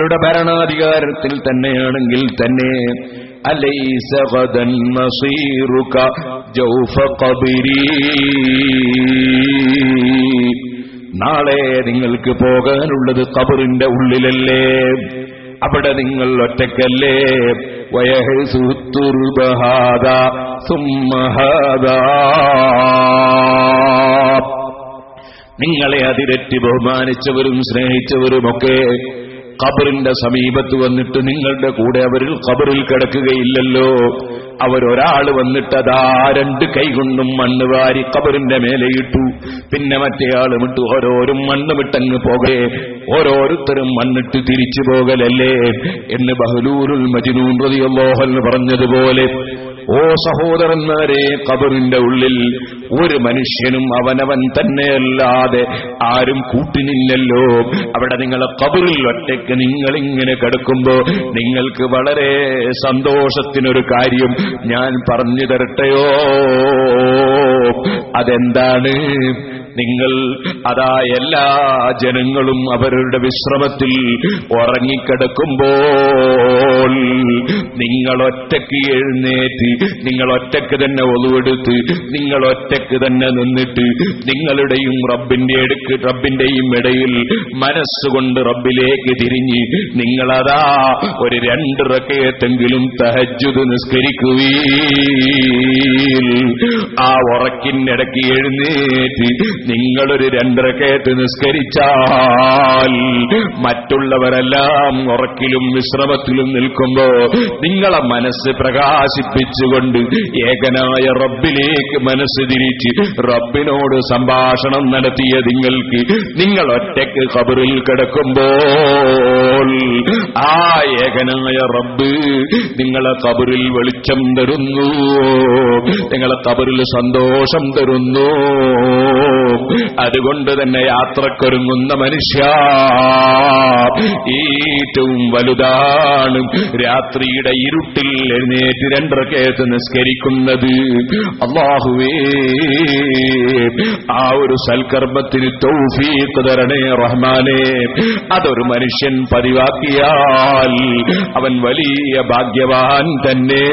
രുടെ ഭരണാധികാരത്തിൽ തന്നെയാണെങ്കിൽ തന്നെ അലൈസ ഗദൻ മസീറുക ജൗഫ ഖബരി, നാളെ നിങ്ങൾക്ക് പോകാനുള്ളത് ഖബറിന്റെ ഉള്ളിലല്ലേ? അവിടെ നിങ്ങൾ ഒറ്റക്കല്ലേ? വയഹ്സു തുർബഹാദ സുമ്മഹാദാ, നിങ്ങളെ അതിരറ്റി ബഹുമാനിച്ചവരും സ്നേഹിച്ചവരുമൊക്കെ ഖബറിന്റെ സമീപത്ത് വന്നിട്ട് നിങ്ങളുടെ കൂടെ അവരിൽ ഖബറിൽ കിടക്കുകയില്ലല്ലോ. അവരൊരാൾ വന്നിട്ട് അതാ 2 കൈകൊണ്ടും മണ്ണ് വാരി ഖബറിന്റെ മേലെയിട്ടു, പിന്നെ മറ്റേയാൾ വിട്ടു ഓരോരും മണ്ണ് വിട്ടങ്ങ് പോകേ, ഓരോരുത്തരും മണ്ണിട്ട് തിരിച്ചു പോകലല്ലേ എന്ന് ബഹ്ലൂലുൽ മജ്നൂൻ റളിയല്ലാഹു അൻഹു പറഞ്ഞതുപോലെ, ഓ സഹോദരന്മാരെ, ഖബറിന്റെ ഉള്ളിൽ ഒരു മനുഷ്യനും അവനവൻ തന്നെയല്ലാതെ ആരും കൂട്ടിനില്ലല്ലോ. അവിടെ നിങ്ങളെ ഖബറിൽ ഒറ്റയ്ക്ക് നിങ്ങളിങ്ങനെ കിടക്കുമ്പോ നിങ്ങൾക്ക് വളരെ സന്തോഷത്തിനൊരു കാര്യം ഞാൻ പറഞ്ഞു തരട്ടെയോ? അതെന്താണ്? നിങ്ങൾ അതാ എല്ലാ ജനങ്ങളും അവരുടെ വിശ്രമത്തിൽ ഉറങ്ങിക്കിടക്കുമ്പോൾ നിങ്ങൾ ഒറ്റയ്ക്ക് എഴുന്നേറ്റ്, നിങ്ങൾ ഒറ്റയ്ക്ക് തന്നെ ഒളുവെടുത്ത്, നിങ്ങൾ ഒറ്റയ്ക്ക് തന്നെ നിന്നിട്ട് നിങ്ങളുടെയും റബ്ബിന്റെയും ഇടയിൽ മനസ്സുകൊണ്ട് റബ്ബിലേക്ക് തിരിഞ്ഞ് നിങ്ങളതാ ഒരു 2 റക്അത്തെങ്കിലും തഹജ്ജുദ് നിസ്കരിക്കുകയും ആ ഉറക്കിനിടയ്ക്ക് എഴുന്നേറ്റ് നിങ്ങളൊരു 2 റക്അത്ത് നിസ്കരിച്ചാൽ മറ്റുള്ളവരെല്ലാം ഉറക്കിലും വിശ്രമത്തിലും നിൽക്കുമ്പോ നിങ്ങളെ മനസ്സ് പ്രകാശിപ്പിച്ചുകൊണ്ട് ഏകനായ റബ്ബിലേക്ക് മനസ്സ് തിരിച്ച് റബ്ബിനോട് സംഭാഷണം നടത്തിയ നിങ്ങൾ ഒറ്റയ്ക്ക് ഖബറിൽ കിടക്കുമ്പോൾ ആ ഏകനായ റബ്ബ് നിങ്ങളെ ഖബറിൽ വെളിച്ചം തരുന്നു, നിങ്ങളെ ഖബറിൽ സന്തോഷം തരുന്നു. അതുകൊണ്ട് തന്നെ യാത്രക്കൊരുങ്ങുന്ന മനുഷ്യ, ഏറ്റവും വലുതാണ് രാത്രിയുടെ ഇരുട്ടിൽ എഴുന്നേറ്റ് 2 റക്അത്ത് നിസ്കരിക്കുന്നത്. അല്ലാഹുവേ, ആ ഒരു സൽക്കർമ്മത്തിന് തൗഫീഖ് തരണേ റഹ്മാനേ. അതൊരു മനുഷ്യൻ പതിവാക്കിയാൽ അവൻ വലിയ ഭാഗ്യവാൻ തന്നെ.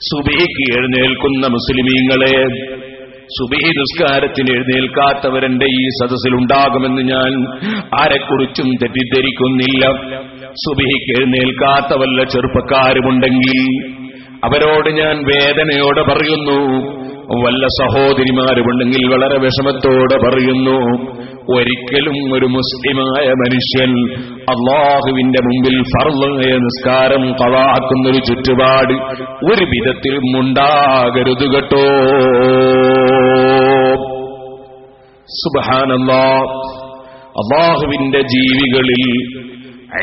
സുബഹിക്ക് എഴുന്നേൽക്കുന്ന മുസ്ലിമീങ്ങളെ, സുബഹി നിസ്കാരത്തിന് എഴുന്നേൽക്കാത്തവരെന്റെ ഈ സദസ്സിലുണ്ടാകുമെന്ന് ഞാൻ ആരെക്കുറിച്ചും തെറ്റിദ്ധരിക്കുന്നില്ല. സുബഹിക്ക് എഴുന്നേൽക്കാത്ത വല്ല ചെറുപ്പക്കാരുമുണ്ടെങ്കിൽ അവരോട് ഞാൻ വേദനയോടെ പറയുന്നു, വല്ല സഹോദരിമാരുമുണ്ടെങ്കിൽ വളരെ വിഷമത്തോടെ പറയുന്നു, ഒരിക്കലും ഒരു മുസ്ലിമായ മനുഷ്യൻ അല്ലാഹുവിന്റെ മുമ്പിൽ ഫർളായ നിസ്കാരം ഖളാഅക്കുന്നൊരു ചുറ്റുപാട് ഒരു വിധത്തിലും ഉണ്ടാകരുത് കേട്ടോ. സുബ്ഹാനല്ലാഹ്, അല്ലാഹുവിന്റെ ജീവികളിൽ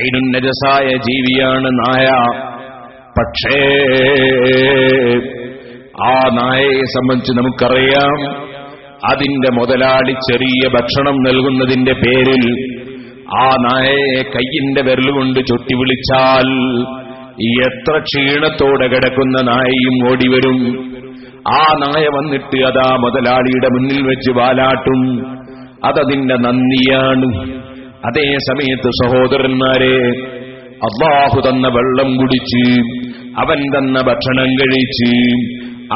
ഐനുൻ നജസായ ജീവിയാണ് നായ. പക്ഷേ ആ നായയെ സംബന്ധിച്ച് നമുക്കറിയാം, അതിന്റെ മുതലാളി ചെറിയ ഭക്ഷണം നൽകുന്നതിന്റെ പേരിൽ ആ നായയെ കയ്യിന്റെ വിരലുകൊണ്ട് ചൊട്ടി വിളിച്ചാൽ എത്ര ക്ഷീണത്തോടെ കിടക്കുന്ന നായയും ഓടിവരും. ആ നായ വന്നിട്ട് അതാ മുതലാളിയുടെ മുന്നിൽ വെച്ച് വാലാട്ടും. അതതിന്റെ നന്ദിയാണ്. അതേ സമയത്ത് സഹോദരന്മാരെ, അല്ലാഹു തന്ന വെള്ളം കുടിച്ച്, അവൻ തന്ന ഭക്ഷണം കഴിച്ച്,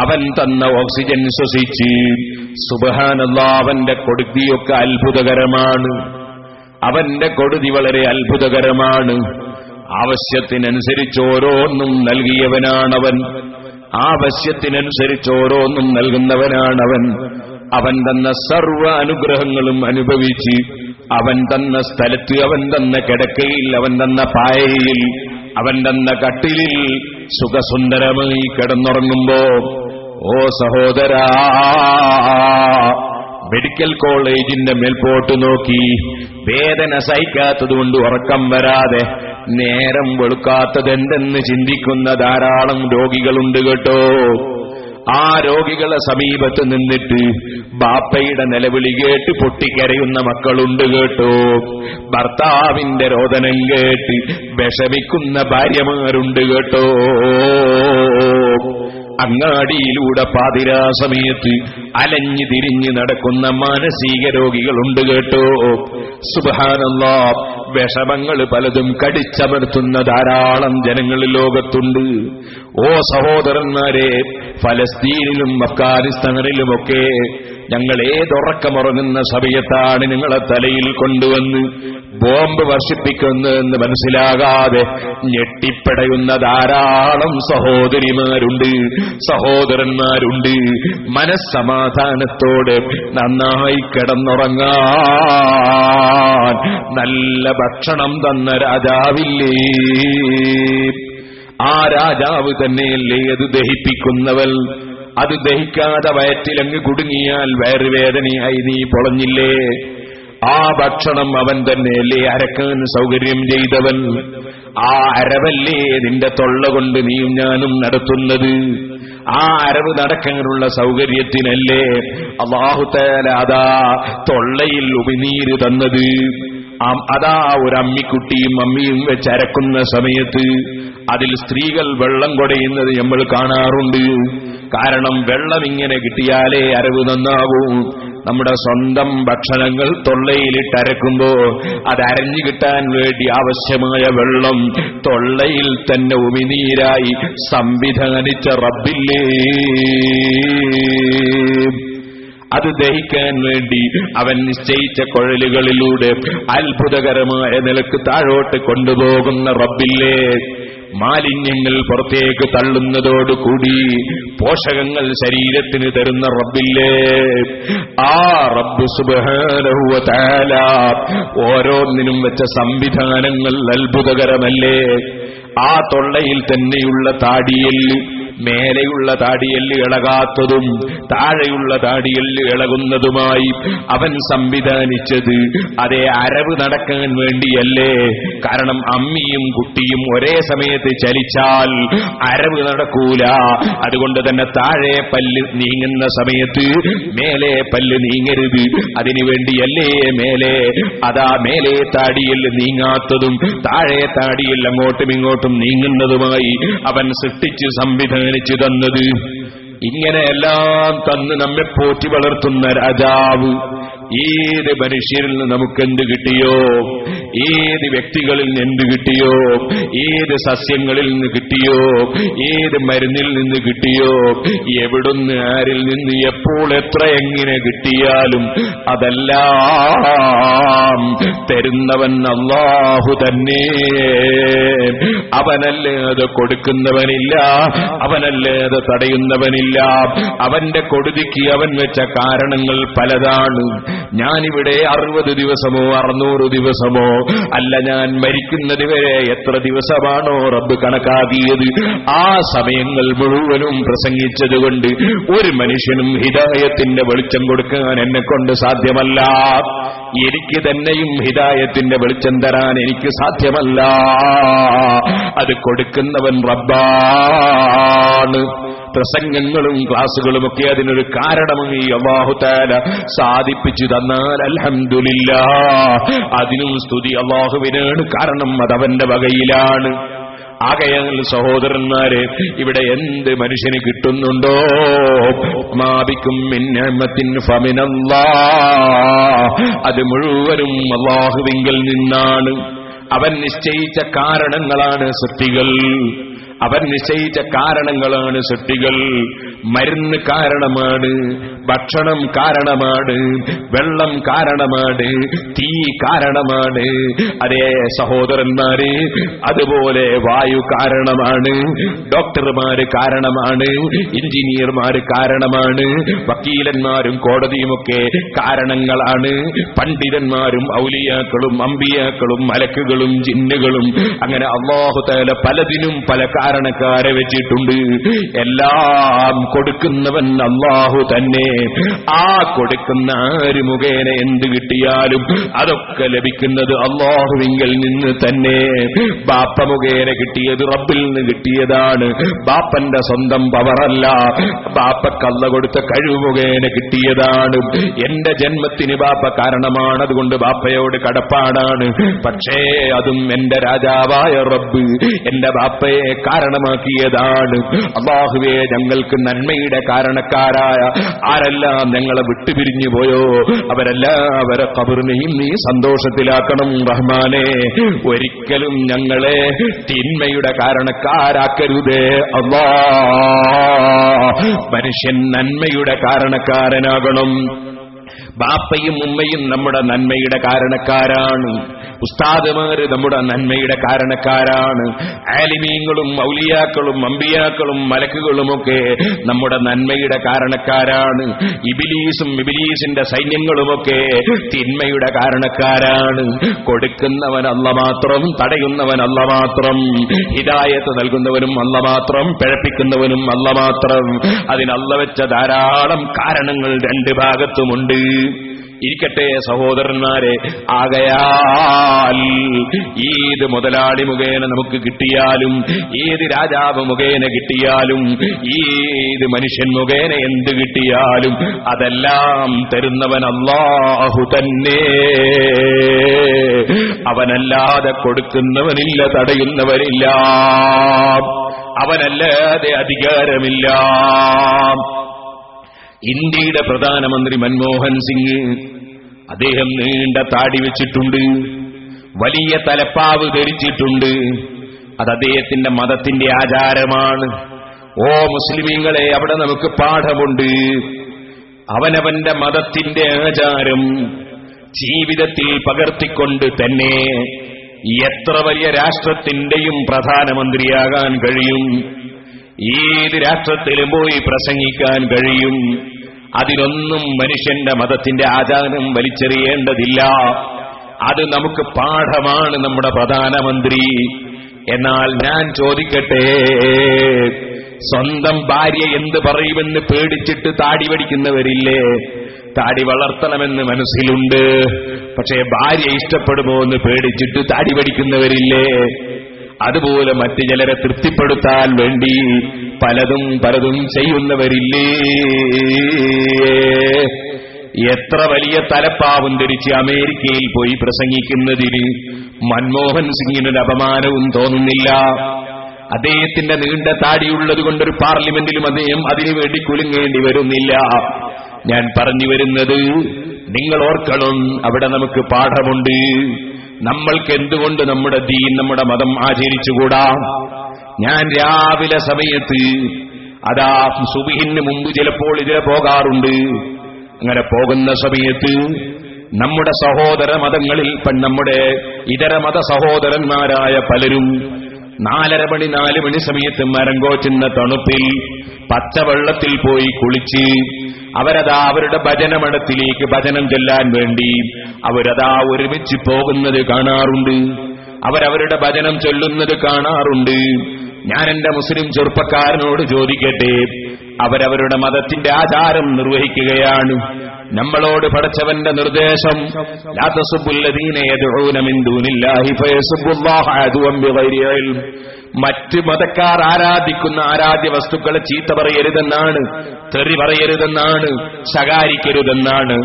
അവൻ തന്ന ഓക്സിജൻ ശ്വസിച്ച്, സുബ്ഹാനല്ലാഹ്, അവന്റെ കൊടുതിയൊക്കെ അത്ഭുതകരമാണ്. അവന്റെ കൊടുതി വളരെ അത്ഭുതകരമാണ്. ആവശ്യത്തിനനുസരിച്ച് ഓരോന്നും നൽകിയവനാണവൻ. ആവശ്യത്തിനനുസരിച്ച് ഓരോന്നും നൽകുന്നവനാണവൻ. അവൻ തന്ന സർവ്വ അനുഗ്രഹങ്ങളും അനുഭവിച്ച് അവൻ തന്ന സ്ഥലത്ത്, അവൻ തന്ന കിടക്കയിൽ, അവൻ തന്ന പായയിൽ, അവൻ തന്ന കട്ടിലിൽ സുഖസുന്ദരമായി കിടന്നുറങ്ങുമ്പോ, ഓ സഹോദരാ, മെഡിക്കൽ കോളേജിന്റെ മേൽപോട്ട് നോക്കി വേദന സഹിക്കാത്തതുകൊണ്ട് ഉറക്കം വരാതെ നേരം വെളുക്കാത്തതെന്തെന്ന് ചിന്തിക്കുന്ന ധാരാളം രോഗികളുണ്ട് കേട്ടോ. ആ രോഗികളെ സമീപത്ത് നിന്നിട്ട് ബാപ്പയുടെ നിലവിളി കേട്ട് പൊട്ടിക്കരയുന്ന മക്കളുണ്ട് കേട്ടോ. ഭർത്താവിന്റെ രോദനം കേട്ട് വിഷമിക്കുന്ന ഭാര്യമാരുണ്ട് കേട്ടോ. അങ്ങാടിയിലൂടെ പാതിരാ സമയത്ത് അലഞ്ഞു തിരിഞ്ഞ് നടക്കുന്ന മാനസിക രോഗികളുണ്ട് കേട്ടോ. സുബ്ഹാനല്ലാഹ്, വിഷമങ്ങൾ പലതും കടിച്ചമർത്തുന്ന ധാരാളം ജനങ്ങൾ ലോകത്തുണ്ട്. ഓ സഹോദരന്മാരെ, ഫലസ്തീനിലും അഫ്ഗാനിസ്ഥാനിലുമൊക്കെ ഞങ്ങൾ ഏതൊറക്കമുറങ്ങുന്ന സമയത്താണ് നിങ്ങളെ തലയിൽ കൊണ്ടുവന്ന് ബോംബ് വർഷിപ്പിക്കുന്നതെന്ന് മനസ്സിലാകാതെ ഞെട്ടിപ്പടയുന്ന ധാരാളം സഹോദരിമാരുണ്ട്, സഹോദരന്മാരുണ്ട്. മനസ്സമാധാനത്തോടെ നന്നായി കിടന്നുറങ്ങാൻ നല്ല ഭക്ഷണം തന്ന രാജാവില്ലേ, ആ രാജാവ് തന്നെയല്ലേ അത് ദഹിപ്പിക്കുന്നവൻ. അത് ദഹിക്കാതെ വയറ്റിലങ്ങ് കുടുങ്ങിയാൽ വയറുവേദനയായി നീ പൊളഞ്ഞില്ലേ? ആ ഭക്ഷണം അവൻ തന്നെയല്ലേ അരക്കാൻ സൗകര്യം ചെയ്തവൻ. ആ അരവല്ലേ നിന്റെ തൊള്ള കൊണ്ട് നീയും ഞാനും നടത്തുന്നത്. ആ അരവ് നടക്കാനുള്ള സൗകര്യത്തിനല്ലേ അല്ലാഹു തആല അതാ തൊള്ളയിൽ ഉമിനീര് തന്നത്. അതാ ഒരു അമ്മിക്കുട്ടിയും അമ്മിയും വെച്ച് അരക്കുന്ന സമയത്ത് അതിൽ സ്ത്രീകൾ വെള്ളം കുടയുന്നത് നമ്മൾ കാണാറുണ്ട്. കാരണം വെള്ളം ഇങ്ങനെ കിട്ടിയാലേ അരവ് നന്നാകൂ. നമ്മുടെ സ്വന്തം ഭക്ഷണങ്ങൾ തൊള്ളയിലിട്ടരക്കുമ്പോ അത് അരഞ്ഞു കിട്ടാൻ വേണ്ടി ആവശ്യമായ വെള്ളം തൊള്ളയിൽ തന്നെ ഉമിനീരായി സംവിധാനിച്ച റബ്ബില്ലേ, അത് ദഹിക്കാൻ വേണ്ടി അവൻ നിശ്ചയിച്ച കുഴലുകളിലൂടെ അത്ഭുതകരമായ നിലക്ക് താഴോട്ട് കൊണ്ടുപോകുന്ന റബ്ബില്ലേ, മാലിന്യങ്ങൾ പുറത്തേക്ക് തള്ളുന്നതോടുകൂടി പോഷകങ്ങൾ ശരീരത്തിന് തരുന്ന റബ്ബില്ലേ, ആ റബ്ബ് സുബ്ഹാനഹു വ തആല ഓരോന്നിനും വെച്ച സംവിധാനങ്ങൾ അത്ഭുതകരമല്ലേ. ആ തൊള്ളയിൽ തന്നെയുള്ള താടിയെല്ല്, മേലെയുള്ള താടിയെല്ല് ഇളകാത്തതും താഴെയുള്ള താടിയെല്ല് ഇളകുന്നതുമായി അവൻ സംവിധാനിച്ചത് അതേ അരവ് നടക്കാൻ വേണ്ടിയല്ലേ. കാരണം അമ്മിയും കുട്ടിയും ഒരേ സമയത്ത് ചലിച്ചാൽ അരവ് നടക്കൂല. അതുകൊണ്ട് തന്നെ താഴെ പല്ല് നീങ്ങുന്ന സമയത്ത് മേലെ പല്ല് നീങ്ങരുത്. അതിനുവേണ്ടിയല്ലേ മേലെ അതാ മേലെ താടിയെല്ല് നീങ്ങാത്തതും താഴെ താടിയെല്ല് അങ്ങോട്ടും ഇങ്ങോട്ടും നീങ്ങുന്നതുമായി അവൻ സൃഷ്ടിച്ച് സംവിധാനിച്ചു തന്നത്. ഇങ്ങനെയെല്ലാം തന്ന് നമ്മെ പോറ്റി വളർത്തുന്ന രാജാവ് ഏത് മനുഷ്യരിൽ നിന്ന് നമുക്കെന്ത് കിട്ടിയോ, ഏത് വ്യക്തികളിൽ നിന്ന് എന്ത് കിട്ടിയോ, ഏത് സസ്യങ്ങളിൽ നിന്ന് കിട്ടിയോ, ഏത് മരുന്നിൽ നിന്ന് കിട്ടിയോ, എവിടുന്ന് ആരിൽ നിന്ന് എപ്പോൾ എത്ര എങ്ങനെ കിട്ടിയാലും അതെല്ലാം തരുന്നവൻ അല്ലാഹു തന്നെ. അവനല്ലാതെ കൊടുക്കുന്നവനില്ല, അവനല്ലാതെ തടയുന്നവനില്ല. അവന്റെ കൊടുതിക്ക് അവൻ വെച്ച കാരണങ്ങൾ പലതാണ്. ഞാനിവിടെ 60 ദിവസമോ 600 ദിവസമോ അല്ല, ഞാൻ മരിക്കുന്നത് വരെ എത്ര ദിവസമാണോ റബ്ബ് കണക്കാക്കിയത് ആ സമയങ്ങൾ മുഴുവനും പ്രസംഗിച്ചതുകൊണ്ട് ഒരു മനുഷ്യനും ഹിദായത്തിന്റെ വെളിച്ചം കൊടുക്കാൻ എന്നെ കൊണ്ട് സാധ്യമല്ല. എനിക്ക് തന്നെയും ഹിദായത്തിന്റെ വെളിച്ചം തരാൻ എനിക്ക് സാധ്യമല്ല. അത് കൊടുക്കുന്നവൻ റബ്ബാണ്. പ്രസംഗങ്ങളും ക്ലാസുകളുമൊക്കെ അതിനൊരു കാരണമായി അല്ലാഹു തആല സാധിപ്പിച്ചു തന്നാൽ അൽഹംദുലില്ലാഹ്, അതിനും സ്തുതി അല്ലാഹുവിനാണ്. കാരണം അതവന്റെ വകയിലാണ്. ആകയാൽ സഹോദരന്മാരെ, ഇവിടെ എന്ത് മനുഷ്യന് കിട്ടുന്നുണ്ടോ, മാബിക്കും മിൻ നിഅമത്തിൻ ഫമിനല്ലാഹ്, അത് മുഴുവനും അല്ലാഹുവിങ്കൽ നിന്നാണ്. അവൻ നിശ്ചയിച്ച കാരണങ്ങളാണ് സൃഷ്ടികൾ. അവൻ നിശ്ചയിച്ച കാരണങ്ങളാണ് സൃഷ്ടികൾ. മരുന്ന് കാരണമാണ്, ഭക്ഷണം കാരണമാണ്, വെള്ളം കാരണമാണ്, തീ കാരണമാണ്. അതേ സഹോദരന്മാര്, അതുപോലെ വായു കാരണമാണ്, ഡോക്ടർമാര് കാരണമാണ്, എഞ്ചിനീയർമാര് കാരണമാണ്, വക്കീലന്മാരും കോടതിയുമൊക്കെ കാരണങ്ങളാണ്, പണ്ഡിതന്മാരും ഔലിയാക്കളും അമ്പിയാക്കളും മലക്കുകളും ജിന്നുകളും, അങ്ങനെ അല്ലാഹു തആല പലതിനും പല കാരണക്കാരെ വെച്ചിട്ടുണ്ട്. എല്ലാം കൊടുക്കുന്നവൻ അല്ലാഹു തന്നെ. ആ കൊടുക്കുന്ന ആര് മുഖേന എന്ത് കിട്ടിയാലും അതൊക്കെ ലഭിക്കുന്നത് അല്ലാഹുവിങ്കൽ നിന്ന് തന്നെ. ബാപ്പ മുഖേന കിട്ടിയത് റബ്ബിൽ നിന്ന് കിട്ടിയതാണ്. ബാപ്പന്റെ സ്വന്തം പവറല്ല, ബാപ്പക്ക് അല്ലാഹു കൊടുത്ത കഴിവ് മുഖേന കിട്ടിയതാണ്. എന്റെ ജന്മത്തിന് ബാപ്പ കാരണമാണ്, അതുകൊണ്ട് ബാപ്പയോട് കടപ്പാടാണ്. പക്ഷേ അതും എന്റെ രാജാവായ റബ്ബ് എന്റെ ബാപ്പയെ കാരണമാക്കിയതാണ്. അല്ലാഹുവേ, ഞങ്ങൾക്ക് നന്മയുടെ കാരണക്കാരായ ആരെല്ലാം ഞങ്ങളെ വിട്ടുപിരിഞ്ഞു പോയോ അവരെ ഖബറിനെയും നീ സന്തോഷത്തിലാക്കണം റഹ്മാനേ. ഒരിക്കലും ഞങ്ങളെ തിന്മയുടെ കാരണക്കാരാക്കരുതേ അല്ലാഹ്. മനുഷ്യൻ നന്മയുടെ കാരണക്കാരനാകണം. ബാപ്പയും ഉമ്മയും നമ്മുടെ നന്മയുടെ കാരണക്കാരാണ്. ഉസ്താദുമാര് നമ്മുടെ നന്മയുടെ കാരണക്കാരാണ്. ആലിമീങ്ങളും ഔലിയാക്കളും അമ്പിയാക്കളും മലക്കുകളുമൊക്കെ നമ്മുടെ നന്മയുടെ കാരണക്കാരാണ്. ഇബ്ലീസും ഇബ്ലീസിന്റെ സൈന്യങ്ങളുമൊക്കെ തിന്മയുടെ കാരണക്കാരാണ്. കൊടുക്കുന്നവൻ അല്ലാഹ് മാത്രം, തടയുന്നവൻ അല്ലാഹ് മാത്രം, ഹിദായത്ത് നൽകുന്നവനും അല്ലാഹ് മാത്രം, പിഴപ്പിക്കുന്നവനും അല്ലാഹ് മാത്രം. അതിന് അല്ലാഹ് വെച്ച ധാരാളം കാരണങ്ങൾ രണ്ട് ഭാഗത്തുമുണ്ട്. ഇരിക്കട്ടെ സഹോദരന്മാരെ, ആകയാൽ ഏത് മുതലാളി മുഖേന നമുക്ക് കിട്ടിയാലും, ഏത് രാജാവ് മുഖേന കിട്ടിയാലും, ഏത് മനുഷ്യൻ മുഖേന എന്ത് കിട്ടിയാലും അതെല്ലാം തരുന്നവൻ അല്ലാഹു തന്നെ. അവനല്ലാതെ കൊടുക്കുന്നവനില്ല, തടയുന്നവനില്ല, അവനല്ലാതെ അധികാരമില്ല. ഇന്ത്യയുടെ പ്രധാനമന്ത്രി മൻമോഹൻ സിംഗ്, അദ്ദേഹം നീണ്ട താടി വെച്ചിട്ടുണ്ട്, വലിയ തലപ്പാവ് ധരിച്ചിട്ടുണ്ട്. അത് അദ്ദേഹത്തിന്റെ മതത്തിന്റെ ആചാരമാണ്. ഓ മുസ്ലിമീങ്ങളെ, അവിടെ നമുക്ക് പാഠമുണ്ട്. അവനവന്റെ മതത്തിന്റെ ആചാരം ജീവിതത്തിൽ പകർത്തിക്കൊണ്ട് തന്നെ എത്ര വലിയ രാഷ്ട്രത്തിന്റെയും പ്രധാനമന്ത്രിയാകാൻ കഴിയും. ഏത് രാഷ്ട്രത്തിലും പോയി പ്രസംഗിക്കാൻ കഴിയും. അതിനൊന്നും മനുഷ്യന്റെ മതത്തിന്റെ ആചാരം വലിച്ചെറിയേണ്ടതില്ല. അത് നമുക്ക് പാഠമാണ് നമ്മുടെ പ്രധാനമന്ത്രി. എന്നാൽ ഞാൻ ചോദിക്കട്ടെ, സ്വന്തം ഭാര്യ എന്ത് പറയുമെന്ന് പേടിച്ചിട്ട് താടി വടിക്കുന്നവരില്ലേ? താടി വളർത്തണമെന്ന് മനസ്സിലുണ്ട്, പക്ഷേ ഭാര്യ ഇഷ്ടപ്പെടുമോ എന്ന് പേടിച്ചിട്ട് താടി വടിക്കുന്നവരില്ലേ? അതുപോലെ മറ്റു ചിലരെ തൃപ്തിപ്പെടുത്താൻ വേണ്ടി പലതും ചെയ്യുന്നവരില്ലേ? എത്ര വലിയ തലപ്പാവും ധരിച്ച് അമേരിക്കയിൽ പോയി പ്രസംഗിക്കുന്നതിന് മൻമോഹൻ സിംഗിനൊരു അപമാനവും തോന്നുന്നില്ല. അദ്ദേഹത്തിന്റെ നീണ്ട താടിയുള്ളത് കൊണ്ടൊരു പാർലമെന്റിലും അദ്ദേഹം അതിനുവേണ്ടി കുലുങ്ങേണ്ടി വരുന്നില്ല. ഞാൻ പറഞ്ഞു വരുന്നത്, നിങ്ങൾ ഓർക്കണം, അവിടെ നമുക്ക് പാഠമുണ്ട്. നമ്മൾക്ക് എന്തുകൊണ്ട് നമ്മുടെ ദീൻ, നമ്മുടെ മതം ആചരിച്ചുകൂടാ? ഞാൻ രാവിലെ സമയത്ത് അതാ സുബഹിന് മുമ്പ് ചിലപ്പോൾ ഇതിലെ പോകാറുണ്ട്. അങ്ങനെ പോകുന്ന സമയത്ത് നമ്മുടെ സഹോദര മതങ്ങളിൽ നമ്മുടെ ഇതര മത സഹോദരന്മാരായ പലരും 4 മണി സമയത്ത് മരങ്കോച്ചുന്ന തണുപ്പിൽ പച്ചവെള്ളത്തിൽ പോയി കുളിച്ച് അവരതാ അവരുടെ ഭജനമഠത്തിലേക്ക് ഭജനം ചൊല്ലാൻ വേണ്ടി അവരതാ ഒരുമിച്ച് പോകുന്നത് കാണാറുണ്ട്. അവരവരുടെ ഭജനം ചൊല്ലുന്നത് കാണാറുണ്ട്. ഞാൻ എന്റെ മുസ്ലിം ചെറുപ്പക്കാരനോട് ചോദിക്കട്ടെ, അവരവരുടെ മതത്തിന്റെ ആചാരം നിർവഹിക്കുകയാണ്. നമ്മളോട് പടച്ചവന്റെ നിർദ്ദേശം, ലാ തസുബ്ബുല്ലദീന യദ്ഊന മിൻ ദൂനില്ലാഹി ഫയസുബ്ബുല്ലാഹ അദുവൻ ബിഗൈരി ഇൽം. മറ്റ് മതക്കാർ ആരാധിക്കുന്ന ആരാധ്യ വസ്തുക്കളെ ചീത്ത പറയരുതെന്നാണ്, തെറി പറയരുതെന്നാണ്, ശകാരിക്കരുതെന്നാണ്.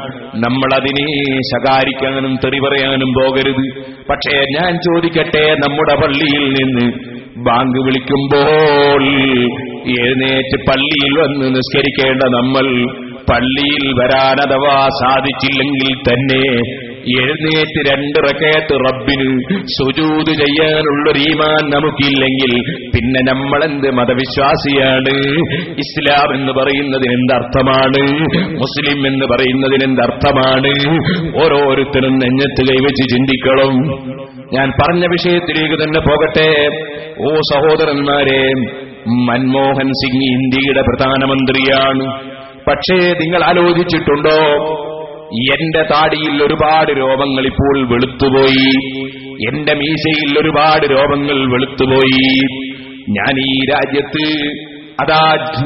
നമ്മളതിനെ ശകാരിക്കാനും തെറി പറയാനും പോകരുത്. പക്ഷേ ഞാൻ ചോദിക്കട്ടെ, നമ്മുടെ പള്ളിയിൽ നിന്ന് ബാങ്ക് വിളിക്കുമ്പോൾ എഴുന്നേറ്റ് പള്ളിയിൽ വന്ന് നിസ്കരിക്കേണ്ട നമ്മൾ പള്ളിയിൽ വരാൻ അഥവാ സാധിച്ചില്ലെങ്കിൽ തന്നെ എഴുന്നേറ്റ് 2 റകഅത്ത് റബ്ബിന് സുജൂദ് ചെയ്യാനുള്ളൊരു ഈമാൻ നമുക്കില്ലെങ്കിൽ പിന്നെ നമ്മളെന്ത് മതവിശ്വാസിയാണ്? ഇസ്ലാം എന്ന് പറയുന്നതിന് എന്തർത്ഥമാണ്? മുസ്ലിം എന്ന് പറയുന്നതിന് എന്തർത്ഥമാണ്? ഓരോരുത്തരും നെഞ്ഞത്ത് കൈവച്ച് ചിന്തിക്കണം. ഞാൻ പറഞ്ഞ വിഷയത്തിലേക്ക് തന്നെ പോകട്ടെ. ഓ സഹോദരന്മാരെ, മൻമോഹൻ സിംഗ് ഇന്ത്യയുടെ പ്രധാനമന്ത്രിയാണ്. പക്ഷേ നിങ്ങൾ ആലോചിച്ചിട്ടുണ്ടോ, എന്റെ താടിയിൽ ഒരുപാട് രോമങ്ങൾ ഇപ്പോൾ വെളുത്തുപോയി, എന്റെ മീശയിൽ ഒരുപാട് രോമങ്ങൾ വെളുത്തുപോയി. ഞാൻ ഈ രാജ്യത്ത് അതാ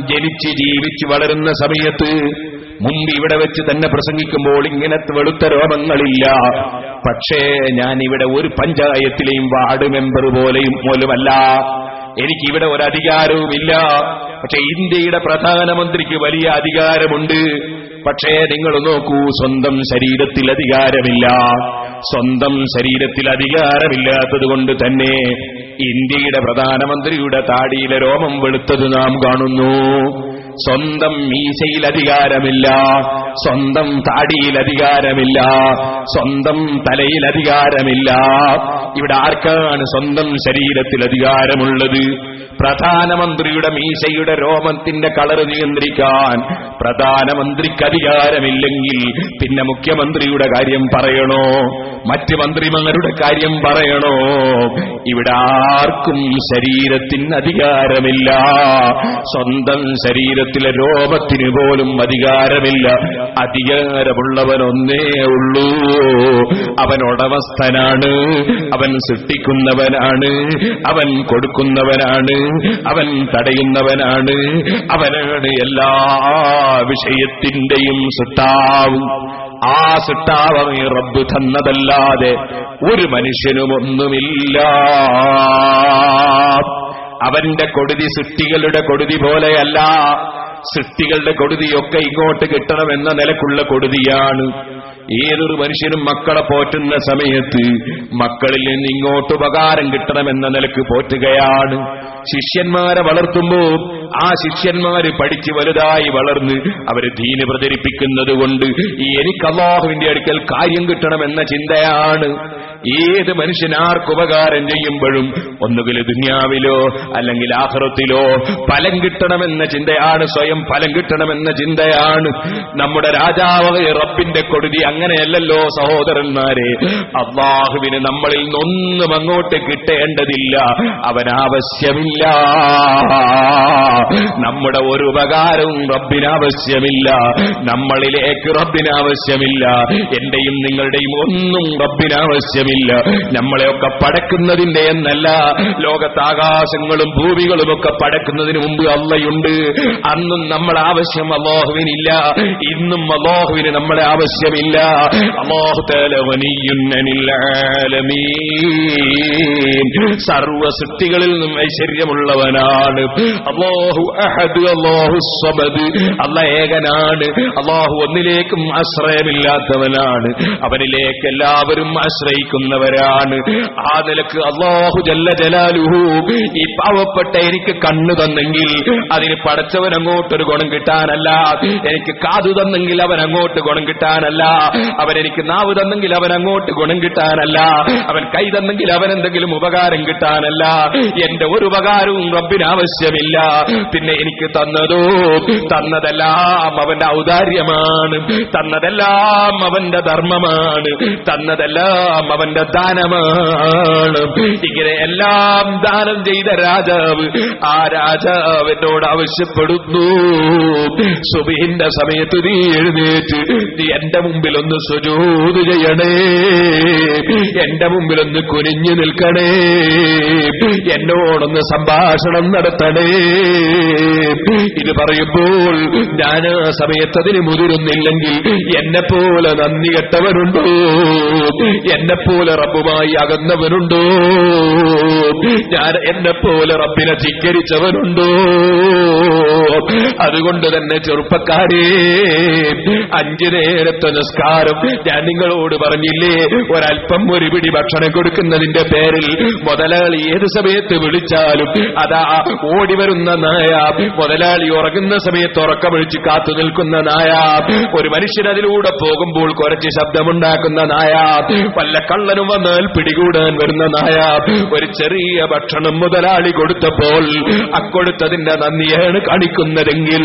ജനിച്ച് ജീവിച്ച് വളരുന്ന സമയത്ത് മുമ്പ് ഇവിടെ വെച്ച് തന്നെ പ്രസംഗിക്കുമ്പോൾ ഇങ്ങനത്തെ വെളുത്ത രോമങ്ങളില്ല. പക്ഷേ ഞാൻ ഇവിടെ ഒരു പഞ്ചായത്തിലെയും വാർഡ് മെമ്പർ പോലുമല്ല, എനിക്കിവിടെ ഒരു അധികാരവുമില്ല. പക്ഷെ ഇന്ത്യയുടെ പ്രധാനമന്ത്രിക്ക് വലിയ അധികാരമുണ്ട്. പക്ഷേ നിങ്ങൾ നോക്കൂ, സ്വന്തം ശരീരത്തിൽ അധികാരമില്ല. സ്വന്തം ശരീരത്തിൽ അധികാരമില്ലാത്തത് കൊണ്ട് തന്നെ ഇന്ത്യയുടെ പ്രധാനമന്ത്രിയുടെ താടിയിലെ രോമം വെളുത്തത് നാം കാണുന്നു. സ്വന്തം മീശയിൽ അധികാരമില്ല, സ്വന്തം താടിയിൽ അധികാരമില്ല, സ്വന്തം തലയിൽ അധികാരമില്ല. ഇവിടെ ആർക്കാണ് സ്വന്തം ശരീരത്തിൽ അധികാരമുള്ളത്? പ്രധാനമന്ത്രിയുടെ മീശയുടെ രോമത്തിന്റെ കളർ നിയന്ത്രിക്കാൻ പ്രധാനമന്ത്രിക്ക് അധികാരമില്ലെങ്കിൽ പിന്നെ മുഖ്യമന്ത്രിയുടെ കാര്യം പറയണോ? മറ്റ് മന്ത്രിമാരുടെ കാര്യം പറയണോ? ഇവിടെ ആർക്കും ശരീരത്തിന് അധികാരമില്ല. സ്വന്തം ശരീരത്തിലെ രോമത്തിന് പോലും അധികാരമില്ല. അധികാരമുള്ളവനൊന്നേ ഉള്ളൂ, അവൻ ഉടമസ്ഥനാണ്, അവൻ സൃഷ്ടിക്കുന്നവനാണ്, അവൻ കൊടുക്കുന്നവനാണ്, അവൻ തടയുന്നവനാണ്, അവനാണ് എല്ലാ വിഷയത്തിന്റെയും സൃഷ്ടാവ്. ആ സൃഷ്ടാവമേ റബ്ബ് തന്നതല്ലാതെ ഒരു മനുഷ്യനും ഒന്നുമില്ല. അവന്റെ കൊടുതി സൃഷ്ടികളുടെ കൊടുതി പോലെയല്ല. സൃഷ്ടികളുടെ കൊടുതിയൊക്കെ ഇങ്ങോട്ട് കിട്ടണമെന്ന നിലക്കുള്ള കൊടുതിയാണ്. ഏതൊരു മനുഷ്യനും മക്കളെ പോറ്റുന്ന സമയത്ത് മക്കളിൽ നിന്ന് ഇങ്ങോട്ട് ഉപകാരം കിട്ടണമെന്ന നിലക്ക് പോറ്റുകയാണ്. ശിഷ്യന്മാരെ വളർത്തുമ്പോൾ ആ ശിഷ്യന്മാര് പഠിച്ച് വലുതായി വളർന്ന് അവര് ദീന് പ്രചരിപ്പിക്കുന്നത് കൊണ്ട് എനിക്ക് അല്ലാഹുവിന്റെ അടുക്കൽ കാര്യം കിട്ടണമെന്ന ചിന്തയാണ്. ഏത് മനുഷ്യൻ ആർക്കുപകാരം ചെയ്യുമ്പോഴും ഒന്നുകിൽ ദുനിയാവിലോ അല്ലെങ്കിൽ ആഖിറത്തിലോ ഫലം കിട്ടണമെന്ന ചിന്തയാണ്, സ്വയം ഫലം കിട്ടണമെന്ന ചിന്തയാണ്. നമ്മുടെ രാജാവ് റബ്ബിന്റെ കൊടുതി അങ്ങനെയല്ലല്ലോ സഹോദരന്മാരെ. അല്ലാഹുവിന് നമ്മളിൽ നിന്നൊന്നും അങ്ങോട്ട് കിട്ടേണ്ടതില്ല, അവനാവശ്യമില്ല. നമ്മുടെ ഒരു ഉപകാരവും റബ്ബിനാവശ്യമില്ല, നമ്മളിലേക്ക് റബ്ബിനാവശ്യമില്ല, എന്റെയും നിങ്ങളുടെയും ഒന്നും റബ്ബിനാവശ്യമില്ല. നമ്മളെയൊക്കെ പടക്കുന്നതിന്റെ എന്നല്ല, ലോകത്ത് ആകാശങ്ങളും ഭൂമികളുമൊക്കെ പടക്കുന്നതിന് മുമ്പ് അള്ളയുണ്ട്. അന്നും നമ്മളെ ആവശ്യം അല്ലാഹുവിനില്ല, ഇന്നും അല്ലാഹുവിന് നമ്മളെ ആവശ്യമില്ല. അല്ലാഹു തആല ഗനിയ്യുൻ അനിൽ ആലമീൻ, സർവ്വ സൃഷ്ടികളിൽ നിന്നും ഐശ്വര്യമുള്ളവനാണ്. അല്ലാഹു അഹദ്, അല്ലാഹു സ്വമദ്, അല്ലാഹു ഏകനാണ്. അല്ലാഹു ഒന്നിലേക്കും ആശ്രയമില്ലാത്തവനാണ്, അവനിലേക്ക് എല്ലാവരും ആശ്രയിക്കുന്നവരാണ്. ആ നിലക്ക് അല്ലാഹു ജല്ല ജലാലുഹു ഈ പാവപ്പെട്ട എനിക്ക് കണ്ണ് തന്നെങ്കിൽ അതിന് പടച്ചവൻ അങ്ങോട്ടൊരു ഗുണം കിട്ടാനല്ല, എനിക്ക് കാതു തന്നെങ്കിൽ അവൻ അങ്ങോട്ട് ഗുണം കിട്ടാനല്ല, അവൻ എനിക്ക് നാവ് തന്നെങ്കിൽ അവൻ അങ്ങോട്ട് ഗുണം കിട്ടാനല്ല, അവൻ കൈ തന്നെങ്കിൽ അവൻ എന്തെങ്കിലും ഉപകാരം കിട്ടാനല്ല. എന്റെ ഒരു ഉപകാരവും റബ്ബിന് ആവശ്യമില്ല. പിന്നെ എനിക്ക് തന്നതെല്ലാം അവന്റെ ഔദാര്യമാണ്, തന്നതെല്ലാം അവന്റെ ധർമ്മമാണ്, തന്നതെല്ലാം അവന്റെ ദാനമാണ്. ഇങ്ങനെ എല്ലാം ദാനം ചെയ്ത രാജാവ് ആ രാജാവിനോട് ആവശ്യപ്പെടുന്നു, സുബ്ഹിന്റെ സമയത്ത് നീ എഴുന്നേറ്റ് നീ എന്റെ മുമ്പിൽ ഒന്ന് സുജൂദ് ചെയ്യണേ, എന്റെ മുമ്പിൽ ഒന്ന് കുനിഞ്ഞു നിൽക്കണേ, എന്നോടൊന്ന് സംഭാഷണം നടത്തണേ. ഇത് പറയുമ്പോൾ ഞാൻ ആ സമയത്ത് അതിന് മുതിരുന്നില്ലെങ്കിൽ എന്നെപ്പോലെ നന്ദി കെട്ടവനുണ്ടോ? എന്നെപ്പോലെ റബ്ബുമായി അകന്നവനുണ്ടോ? ഞാൻ എന്നെപ്പോലെ റബ്ബിനെ ധിക്കരിച്ചവനുണ്ടോ? അതുകൊണ്ട് തന്നെ ചെറുപ്പക്കാരേ, 5 നേരത്തെ നിസ്കാരം ഞാൻ നിങ്ങളോട് പറഞ്ഞില്ലേ, ഒരൽപ്പം ഒരു പിടി ഭക്ഷണം കൊടുക്കുന്നതിന്റെ പേരിൽ മുതലാളി ഏത് സമയത്ത് വിളിച്ചാലും അതാ ഓടി വരുന്ന നായ, മുതലാളി ഉറങ്ങുന്ന സമയത്ത് ഉറക്കം വിളിച്ച് കാത്തു നിൽക്കുന്ന നായ, ഒരു മനുഷ്യൻ അതിലൂടെ പോകുമ്പോൾ കുറച്ച് ശബ്ദമുണ്ടാക്കുന്ന നായ, വല്ല കള്ളനും വന്നാൽ പിടികൂടാൻ വരുന്ന നായ, ഒരു ചെറിയ ഭക്ഷണം മുതലാളി കൊടുത്തപ്പോൾ അക്കൊടുത്തതിന്റെ നന്ദിയാണ് കാണിക്കുന്നതെങ്കിൽ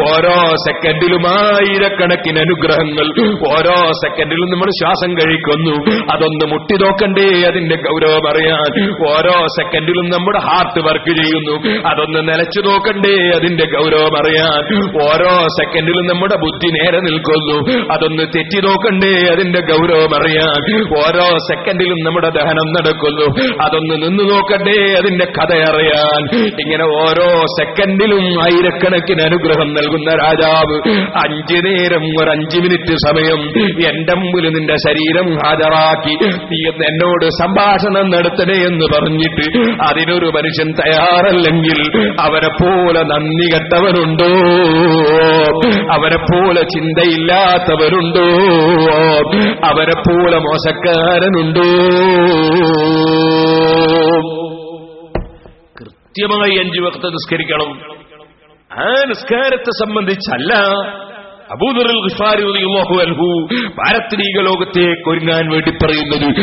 ഓരോ സെക്കൻഡിലും ആയിരക്കണക്കിന് അനുഗ്രഹങ്ങൾ, ഓരോ സെക്കൻഡിലും നമ്മൾ ശ്വാസം കഴിക്കുന്നു, അതൊന്ന് മുട്ടി നോക്കണ്ടേ അതിന്റെ ഗൗരവം അറിയാൻ. ഓരോ സെക്കൻഡിലും നമ്മുടെ ഹാർട്ട് വർക്ക് ചെയ്യുന്നു, അതൊന്ന് നിലച്ചു നോക്കണ്ടേ അതിന്റെ ഗൗരവം അറിയാൻ. ഓരോ സെക്കൻഡിലും നമ്മുടെ ബുദ്ധി നേരെ നിൽക്കുന്നു, അതൊന്ന് തെറ്റി നോക്കണ്ടേ അതിന്റെ ഗൗരവം അറിയാൻ. ഓരോ സെക്കൻഡിലും നമ്മുടെ ദഹനം നടക്കുന്നു, അതൊന്ന് നിന്ന് നോക്കണ്ടേ അതിന്റെ കഥ അറിയാൻ. ഇങ്ങനെ ഓരോ സെക്കൻഡിലും ആയിരക്കണക്കിന് അനുഗ്രഹം നൽകുന്ന രാജാവ് 5 നേരം ഒരു 5 മിനിറ്റ് സമയം എന്റെ മുമ്പിൽ നിന്റെ ശരീരം ഹാജരാക്കി നീ എന്നോട് സംഭാഷണം നടത്തണേ എന്ന് പറഞ്ഞിട്ട് അതിനൊരു മനുഷ്യൻ തയ്യാറല്ലെങ്കിൽ അവരെ പോലെ നന്ദി കെട്ടവരുണ്ടോ? അവരെ പോലെ ചിന്തയില്ലാത്തവരുണ്ടോ? അവരെ പോലെ മോശക്കാരനുണ്ടോ? കൃത്യമായി 5 വക്ത് നിസ്കരിക്കണം. ആ നിസ്കാരത്തെ സംബന്ധിച്ചല്ല അബൂദർ അൽ ഗിഫാരി റളിയല്ലാഹു അൻഹു പാരത്രിക ലോകത്തേക്ക് ഒരുങ്ങാൻ വേണ്ടി പറയുന്നത്.